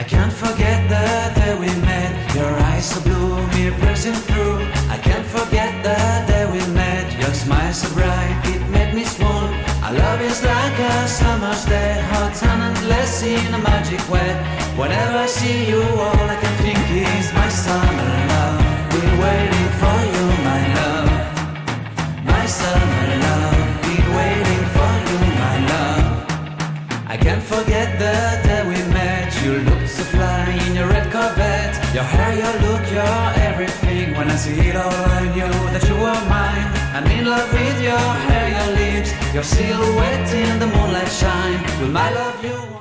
can't forget the day we met. Your eyes so blue, me pressing through. I can't forget the day we met. Your smile so bright, it made me swoon. Our love is like a summer's day, hot and endless in a magic way. Whenever I see you, all I can think is my summer love. Been waiting for you, my love. My summer love. Been waiting for you, my love. I can't forget the day we met. You looked so fly in your red Corvette. Your hair, your look, your everything. When I see it all, I knew that you were mine. I'm in love with your hair, your lips, your silhouette in the moonlight shine. Will my love you